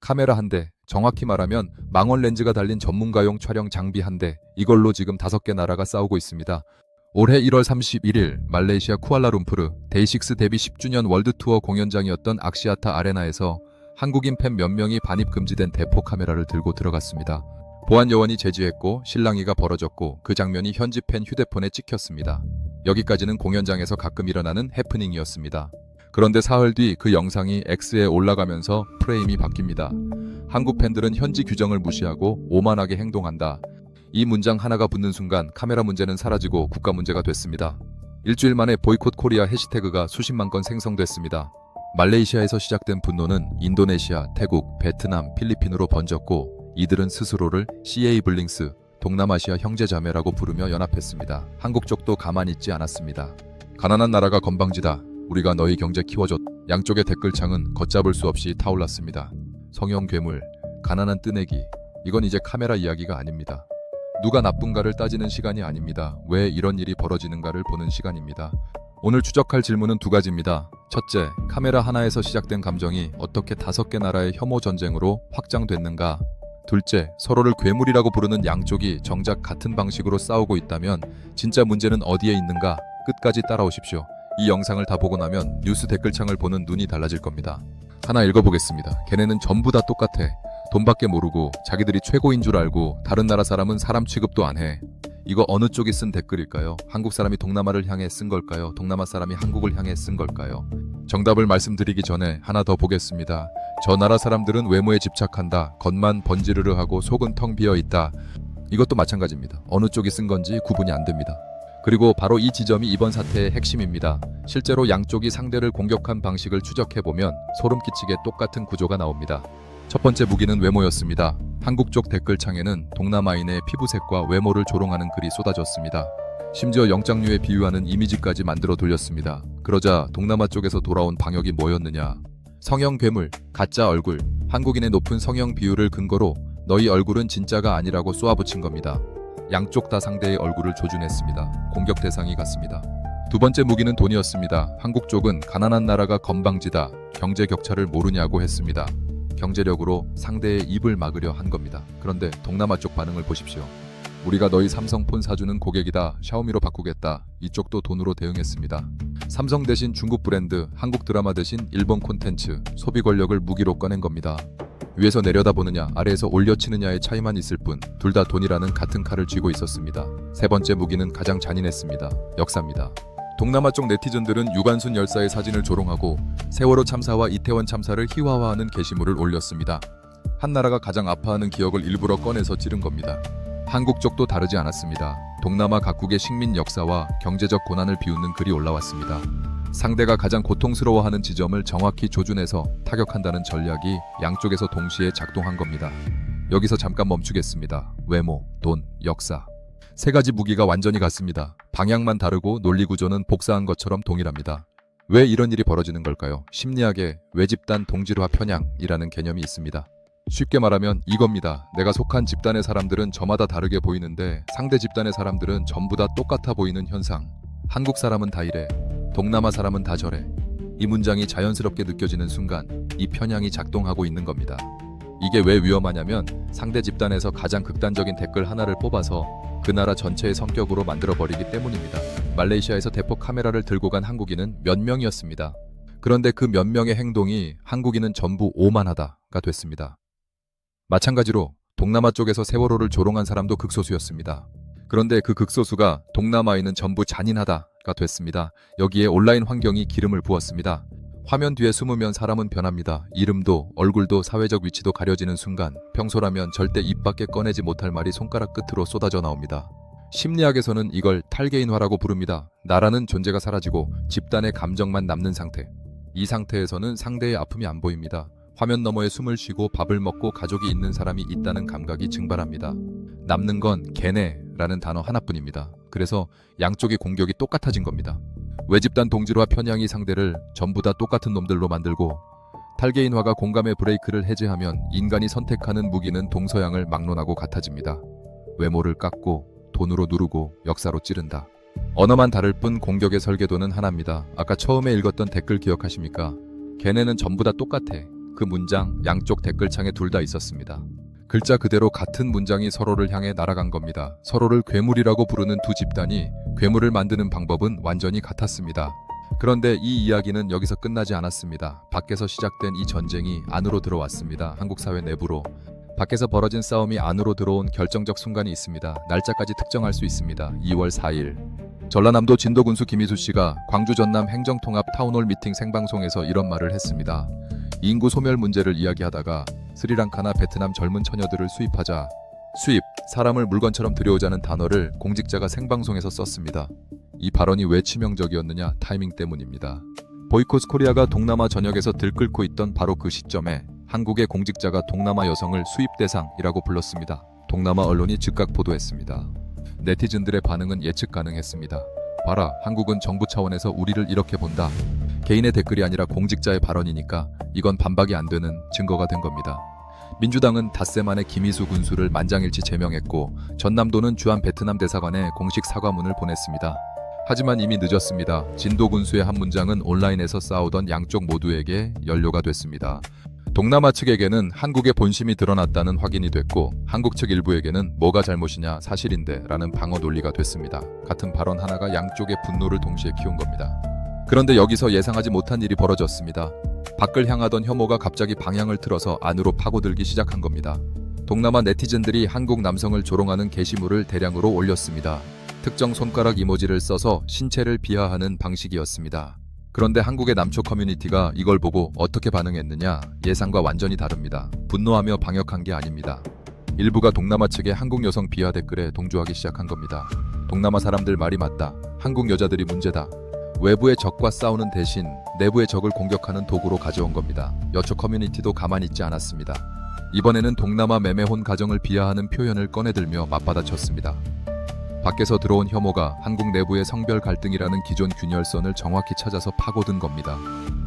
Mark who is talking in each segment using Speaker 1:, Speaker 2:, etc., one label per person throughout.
Speaker 1: 카메라 한 대, 정확히 말하면 망원 렌즈가 달린 전문가용 촬영 장비 한 대, 이걸로 지금 5개 나라가 싸우고 있습니다. 올해 1월 31일 말레이시아 쿠알라룸푸르 데이식스 데뷔 10주년 월드투어 공연장이었던 악시아타 아레나에서 한국인 팬 몇 명이 반입 금지된 대포 카메라를 들고 들어갔습니다. 보안 요원이 제지했고 실랑이가 벌어졌고 그 장면이 현지 팬 휴대폰에 찍혔습니다. 여기까지는 공연장에서 가끔 일어나는 해프닝이었습니다. 그런데 사흘 뒤 그 영상이 X에 올라가면서 프레임이 바뀝니다. 한국 팬들은 현지 규정을 무시하고 오만하게 행동한다. 이 문장 하나가 붙는 순간 카메라 문제는 사라지고 국가 문제가 됐습니다. 일주일 만에 보이콧 코리아 해시태그가 수십만 건 생성됐습니다. 말레이시아에서 시작된 분노는 인도네시아, 태국, 베트남, 필리핀으로 번졌고 이들은 스스로를 CA 블링스, 동남아시아 형제자매라고 부르며 연합했습니다. 한국 쪽도 가만히 있지 않았습니다. 가난한 나라가 건방지다. 우리가 너희 경제 키워줬. 양쪽의 댓글창은 걷잡을 수 없이 타올랐습니다. 성형 괴물, 가난한 뜨내기. 이건 이제 카메라 이야기가 아닙니다. 누가 나쁜가를 따지는 시간이 아닙니다. 왜 이런 일이 벌어지는가를 보는 시간입니다. 오늘 추적할 질문은 2가지입니다. 첫째, 카메라 하나에서 시작된 감정이 어떻게 5개 나라의 혐오 전쟁으로 확장됐는가? 둘째, 서로를 괴물이라고 부르는 양쪽이 정작 같은 방식으로 싸우고 있다면 진짜 문제는 어디에 있는가? 끝까지 따라오십시오. 이 영상을 다 보고 나면 뉴스 댓글창을 보는 눈이 달라질 겁니다. 하나 읽어보겠습니다. 걔네는 전부 다 똑같아. 돈밖에 모르고 자기들이 최고인 줄 알고 다른 나라 사람은 사람 취급도 안 해. 이거 어느 쪽이 쓴 댓글일까요? 한국 사람이 동남아를 향해 쓴 걸까요? 동남아 사람이 한국을 향해 쓴 걸까요? 정답을 말씀드리기 전에 하나 더 보겠습니다. 저 나라 사람들은 외모에 집착한다. 겉만 번지르르 하고 속은 텅 비어 있다. 이것도 마찬가지입니다. 어느 쪽이 쓴 건지 구분이 안 됩니다. 그리고 바로 이 지점이 이번 사태의 핵심입니다. 실제로 양쪽이 상대를 공격한 방식을 추적해보면 소름 끼치게 똑같은 구조가 나옵니다. 첫 번째 무기는 외모였습니다. 한국 쪽 댓글창에는 동남아인의 피부색과 외모를 조롱하는 글이 쏟아졌습니다. 심지어 영장류에 비유하는 이미지까지 만들어 돌렸습니다. 그러자 동남아 쪽에서 돌아온 방역이 뭐였느냐? 성형 괴물, 가짜 얼굴, 한국인의 높은 성형 비율을 근거로 너희 얼굴은 진짜가 아니라고 쏘아붙인 겁니다. 양쪽 다 상대의 얼굴을 조준했습니다. 공격 대상이 같습니다. 두 번째 무기는 돈이었습니다. 한국 쪽은 가난한 나라가 건방지다, 경제 격차를 모르냐고 했습니다. 경제력으로 상대의 입을 막으려 한 겁니다. 그런데 동남아 쪽 반응을 보십시오. 우리가 너희 삼성폰 사주는 고객이다. 샤오미로 바꾸겠다. 이쪽도 돈으로 대응했습니다. 삼성 대신 중국 브랜드, 한국 드라마 대신 일본 콘텐츠, 소비 권력을 무기로 꺼낸 겁니다. 위에서 내려다보느냐, 아래에서 올려치느냐의 차이만 있을 뿐 둘 다 돈이라는 같은 칼을 쥐고 있었습니다. 세 번째 무기는 가장 잔인했습니다. 역사입니다. 동남아 쪽 네티즌들은 유관순 열사의 사진을 조롱하고 세월호 참사와 이태원 참사를 희화화하는 게시물을 올렸습니다. 한 나라가 가장 아파하는 기억을 일부러 꺼내서 찌른 겁니다. 한국 쪽도 다르지 않았습니다. 동남아 각국의 식민 역사와 경제적 고난을 비웃는 글이 올라왔습니다. 상대가 가장 고통스러워하는 지점을 정확히 조준해서 타격한다는 전략이 양쪽에서 동시에 작동한 겁니다. 여기서 잠깐 멈추겠습니다. 외모, 돈, 역사. 3가지 무기가 완전히 같습니다. 방향만 다르고 논리 구조는 복사한 것처럼 동일합니다. 왜 이런 일이 벌어지는 걸까요? 심리학에 외집단 동질화 편향이라는 개념이 있습니다. 쉽게 말하면 이겁니다. 내가 속한 집단의 사람들은 저마다 다르게 보이는데 상대 집단의 사람들은 전부 다 똑같아 보이는 현상. 한국 사람은 다 이래. 동남아 사람은 다 저래. 이 문장이 자연스럽게 느껴지는 순간 이 편향이 작동하고 있는 겁니다. 이게 왜 위험하냐면 상대 집단에서 가장 극단적인 댓글 하나를 뽑아서 그 나라 전체의 성격으로 만들어버리기 때문입니다. 말레이시아에서 대포 카메라를 들고 간 한국인은 몇 명이었습니다. 그런데 그 몇 명의 행동이 한국인은 전부 오만하다가 됐습니다. 마찬가지로 동남아 쪽에서 세월호를 조롱한 사람도 극소수였습니다. 그런데 그 극소수가 동남아인은 전부 잔인하다가 됐습니다. 여기에 온라인 환경이 기름을 부었습니다. 화면 뒤에 숨으면 사람은 변합니다. 이름도 얼굴도 사회적 위치도 가려지는 순간 평소라면 절대 입 밖에 꺼내지 못할 말이 손가락 끝으로 쏟아져 나옵니다. 심리학에서는 이걸 탈개인화라고 부릅니다. 나라는 존재가 사라지고 집단의 감정만 남는 상태. 이 상태에서는 상대의 아픔이 안 보입니다. 화면 너머에 숨을 쉬고 밥을 먹고 가족이 있는 사람이 있다는 감각이 증발합니다. 남는 건 걔네라는 단어 하나뿐입니다. 그래서 양쪽의 공격이 똑같아진 겁니다. 외집단 동질화 편향이 상대를 전부 다 똑같은 놈들로 만들고 탈개인화가 공감의 브레이크를 해제하면 인간이 선택하는 무기는 동서양을 막론하고 같아집니다. 외모를 깎고 돈으로 누르고 역사로 찌른다. 언어만 다를 뿐 공격의 설계도는 하나입니다. 아까 처음에 읽었던 댓글 기억하십니까? 걔네는 전부 다 똑같아. 그 문장 양쪽 댓글창에 둘 다 있었습니다. 글자 그대로 같은 문장이 서로를 향해 날아간 겁니다. 서로를 괴물이라고 부르는 두 집단이 괴물을 만드는 방법은 완전히 같았습니다. 그런데 이 이야기는 여기서 끝나지 않았습니다. 밖에서 시작된 이 전쟁이 안으로 들어왔습니다. 한국 사회 내부로. 밖에서 벌어진 싸움이 안으로 들어온 결정적 순간이 있습니다. 날짜까지 특정할 수 있습니다. 2월 4일. 전라남도 진도군수 김희수 씨가 광주 전남 행정통합 타운홀 미팅 생방송에서 이런 말을 했습니다. 인구 소멸 문제를 이야기하다가 스리랑카나 베트남 젊은 처녀들을 수입하자. 수입, 사람을 물건처럼 들여오자는 단어를 공직자가 생방송에서 썼습니다. 이 발언이 왜 치명적이었느냐? 타이밍 때문입니다. 보이콧 코리아가 동남아 전역에서 들끓고 있던 바로 그 시점에 한국의 공직자가 동남아 여성을 수입 대상이라고 불렀습니다. 동남아 언론이 즉각 보도했습니다. 네티즌들의 반응은 예측 가능했습니다. 봐라, 한국은 정부 차원에서 우리를 이렇게 본다. 개인의 댓글이 아니라 공직자의 발언이니까 이건 반박이 안 되는 증거가 된 겁니다. 민주당은 닷새 만에 김희수 군수를 만장일치 제명했고 전남도는 주한 베트남 대사관에 공식 사과문을 보냈습니다. 하지만 이미 늦었습니다. 진도 군수의 한 문장은 온라인에서 싸우던 양쪽 모두에게 연료가 됐습니다. 동남아 측에게는 한국의 본심이 드러났다는 확인이 됐고 한국 측 일부에게는 뭐가 잘못이냐 사실인데 라는 방어 논리가 됐습니다. 같은 발언 하나가 양쪽의 분노를 동시에 키운 겁니다. 그런데 여기서 예상하지 못한 일이 벌어졌습니다. 밖을 향하던 혐오가 갑자기 방향을 틀어서 안으로 파고들기 시작한 겁니다. 동남아 네티즌들이 한국 남성을 조롱하는 게시물을 대량으로 올렸습니다. 특정 손가락 이모지를 써서 신체를 비하하는 방식이었습니다. 그런데 한국의 남초 커뮤니티가 이걸 보고 어떻게 반응했느냐? 예상과 완전히 다릅니다. 분노하며 방역한 게 아닙니다. 일부가 동남아 측의 한국 여성 비하 댓글에 동조하기 시작한 겁니다. 동남아 사람들 말이 맞다. 한국 여자들이 문제다. 외부의 적과 싸우는 대신 내부의 적을 공격하는 도구로 가져온 겁니다. 여초 커뮤니티도 가만히 있지 않았습니다. 이번에는 동남아 매매혼 가정을 비하하는 표현을 꺼내들며 맞받아쳤습니다. 밖에서 들어온 혐오가 한국 내부의 성별 갈등이라는 기존 균열선을 정확히 찾아서 파고든 겁니다.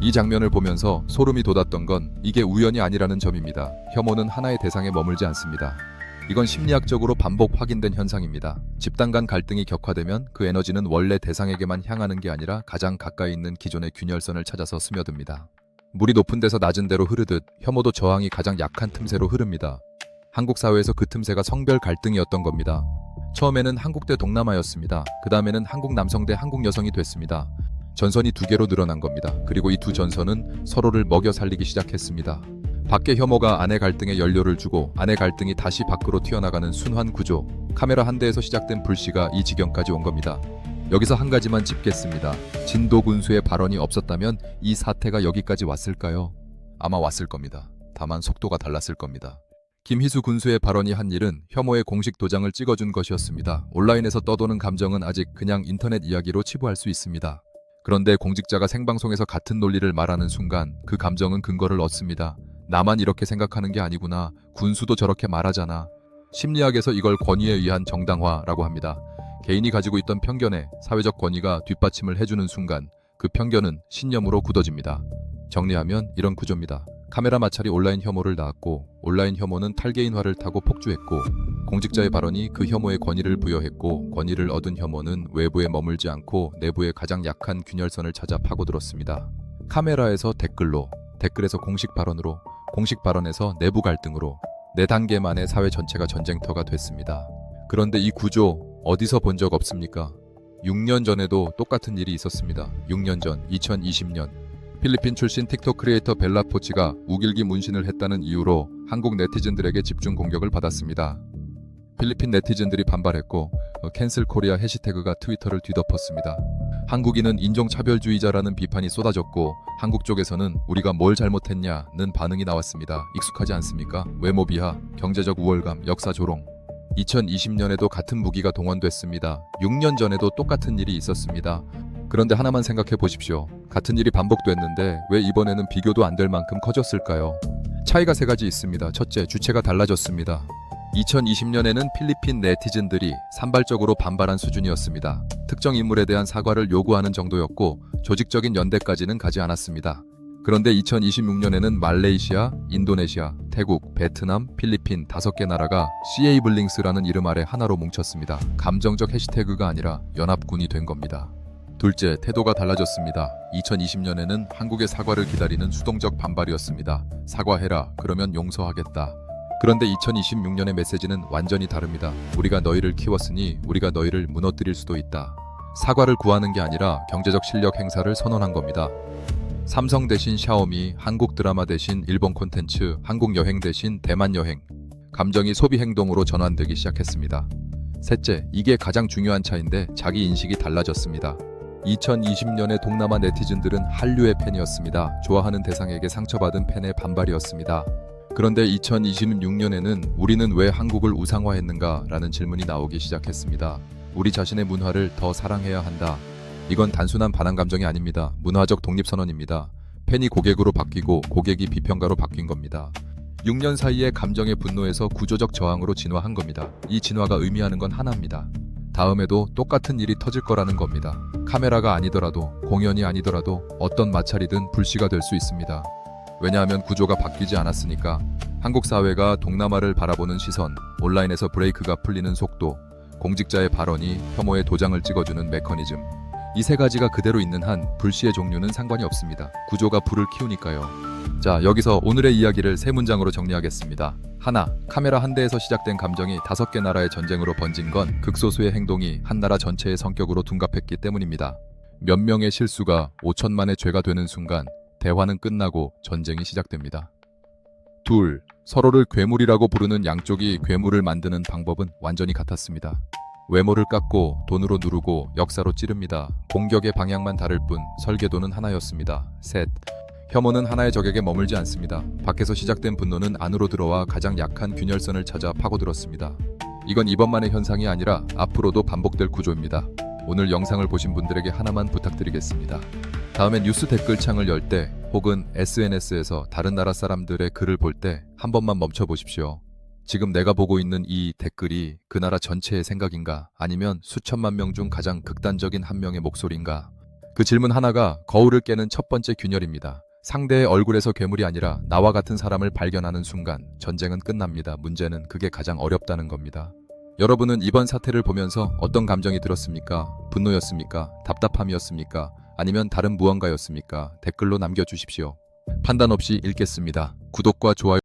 Speaker 1: 이 장면을 보면서 소름이 돋았던 건 이게 우연이 아니라는 점입니다. 혐오는 하나의 대상에 머물지 않습니다. 이건 심리학적으로 반복 확인된 현상입니다. 집단 간 갈등이 격화되면 그 에너지는 원래 대상에게만 향하는 게 아니라 가장 가까이 있는 기존의 균열선을 찾아서 스며듭니다. 물이 높은 데서 낮은 데로 흐르듯 혐오도 저항이 가장 약한 틈새로 흐릅니다. 한국 사회에서 그 틈새가 성별 갈등이었던 겁니다. 처음에는 한국 대 동남아였습니다. 그 다음에는 한국 남성 대 한국 여성이 됐습니다. 전선이 두 개로 늘어난 겁니다. 그리고 이 두 전선은 서로를 먹여 살리기 시작했습니다. 밖의 혐오가 안의 갈등에 연료를 주고 안의 갈등이 다시 밖으로 튀어나가는 순환 구조. 카메라 한 대에서 시작된 불씨가 이 지경까지 온 겁니다. 여기서 한 가지만 짚겠습니다. 진도 군수의 발언이 없었다면 이 사태가 여기까지 왔을까요? 아마 왔을 겁니다. 다만 속도가 달랐을 겁니다. 김희수 군수의 발언이 한 일은 혐오의 공식 도장을 찍어준 것이었습니다. 온라인에서 떠도는 감정은 아직 그냥 인터넷 이야기로 치부할 수 있습니다. 그런데 공직자가 생방송에서 같은 논리를 말하는 순간 그 감정은 근거를 얻습니다. 나만 이렇게 생각하는 게 아니구나. 군수도 저렇게 말하잖아. 심리학에서 이걸 권위에 의한 정당화라고 합니다. 개인이 가지고 있던 편견에 사회적 권위가 뒷받침을 해주는 순간 그 편견은 신념으로 굳어집니다. 정리하면 이런 구조입니다. 카메라 마찰이 온라인 혐오를 낳았고 온라인 혐오는 탈개인화를 타고 폭주했고 공직자의 발언이 그 혐오에 권위를 부여했고 권위를 얻은 혐오는 외부에 머물지 않고 내부의 가장 약한 균열선을 찾아 파고들었습니다. 카메라에서 댓글로, 댓글에서 공식 발언으로, 공식 발언에서 내부 갈등으로 4단계만의 사회 전체가 전쟁터가 됐습니다. 그런데 이 구조 어디서 본 적 없습니까? 6년 전에도 똑같은 일이 있었습니다. 6년 전 2020년 필리핀 출신 틱톡 크리에이터 벨라 포치가 우길기 문신을 했다는 이유로 한국 네티즌들에게 집중 공격을 받았습니다. 필리핀 네티즌들이 반발했고 캔슬 코리아 해시태그가 트위터를 뒤덮었습니다. 한국인은 인종차별주의자라는 비판이 쏟아졌고 한국 쪽에서는 우리가 뭘 잘못했냐는 반응이 나왔습니다. 익숙하지 않습니까? 외모 비하, 경제적 우월감, 역사 조롱. 2020년에도 같은 무기가 동원됐습니다. 6년 전에도 똑같은 일이 있었습니다. 그런데 하나만 생각해 보십시오. 같은 일이 반복됐는데 왜 이번에는 비교도 안 될 만큼 커졌을까요? 차이가 3가지 있습니다. 첫째, 주체가 달라졌습니다. 2020년에는 필리핀 네티즌들이 산발적으로 반발한 수준이었습니다. 특정 인물에 대한 사과를 요구하는 정도였고 조직적인 연대까지는 가지 않았습니다. 그런데 2026년에는 말레이시아, 인도네시아, 태국, 베트남, 필리핀 5개 나라가 CA블링스라는 이름 아래 하나로 뭉쳤습니다. 감정적 해시태그가 아니라 연합군이 된 겁니다. 둘째, 태도가 달라졌습니다. 2020년에는 한국의 사과를 기다리는 수동적 반발이었습니다. 사과해라. 그러면 용서하겠다. 그런데 2026년의 메시지는 완전히 다릅니다. 우리가 너희를 키웠으니 우리가 너희를 무너뜨릴 수도 있다. 사과를 구하는 게 아니라 경제적 실력 행사를 선언한 겁니다. 삼성 대신 샤오미, 한국 드라마 대신 일본 콘텐츠, 한국 여행 대신 대만 여행. 감정이 소비 행동으로 전환되기 시작했습니다. 셋째, 이게 가장 중요한 차인데 자기 인식이 달라졌습니다. 2020년의 동남아 네티즌들은 한류의 팬이었습니다. 좋아하는 대상에게 상처받은 팬의 반발이었습니다. 그런데 2026년에는 우리는 왜 한국을 우상화했는가? 라는 질문이 나오기 시작했습니다. 우리 자신의 문화를 더 사랑해야 한다. 이건 단순한 반항 감정이 아닙니다. 문화적 독립선언입니다. 팬이 고객으로 바뀌고 고객이 비평가로 바뀐 겁니다. 6년 사이에 감정의 분노에서 구조적 저항으로 진화한 겁니다. 이 진화가 의미하는 건 하나입니다. 다음에도 똑같은 일이 터질 거라는 겁니다. 카메라가 아니더라도, 공연이 아니더라도 어떤 마찰이든 불씨가 될 수 있습니다. 왜냐하면 구조가 바뀌지 않았으니까. 한국 사회가 동남아를 바라보는 시선, 온라인에서 브레이크가 풀리는 속도, 공직자의 발언이 혐오의 도장을 찍어주는 메커니즘. 이 세 가지가 그대로 있는 한 불씨의 종류는 상관이 없습니다. 구조가 불을 키우니까요. 자, 여기서 오늘의 이야기를 세 문장으로 정리하겠습니다. 하나, 카메라 한 대에서 시작된 감정이 5개 나라의 전쟁으로 번진 건 극소수의 행동이 한 나라 전체의 성격으로 둔갑했기 때문입니다. 몇 명의 실수가 5천만의 죄가 되는 순간 대화는 끝나고 전쟁이 시작됩니다. 둘, 서로를 괴물이라고 부르는 양쪽이 괴물을 만드는 방법은 완전히 같았습니다. 외모를 깎고 돈으로 누르고 역사로 찌릅니다. 공격의 방향만 다를 뿐 설계도는 하나였습니다. 셋, 혐오는 하나의 적에게 머물지 않습니다. 밖에서 시작된 분노는 안으로 들어와 가장 약한 균열선을 찾아 파고들었습니다. 이건 이번만의 현상이 아니라 앞으로도 반복될 구조입니다. 오늘 영상을 보신 분들에게 하나만 부탁드리겠습니다. 다음에 뉴스 댓글창을 열 때 혹은 SNS에서 다른 나라 사람들의 글을 볼 때 한 번만 멈춰 보십시오. 지금 내가 보고 있는 이 댓글이 그 나라 전체의 생각인가? 아니면 수천만 명 중 가장 극단적인 한 명의 목소리인가? 그 질문 하나가 거울을 깨는 첫 번째 균열입니다. 상대의 얼굴에서 괴물이 아니라 나와 같은 사람을 발견하는 순간 전쟁은 끝납니다. 문제는 그게 가장 어렵다는 겁니다. 여러분은 이번 사태를 보면서 어떤 감정이 들었습니까? 분노였습니까? 답답함이었습니까? 아니면 다른 무언가였습니까? 댓글로 남겨주십시오. 판단 없이 읽겠습니다. 구독과 좋아요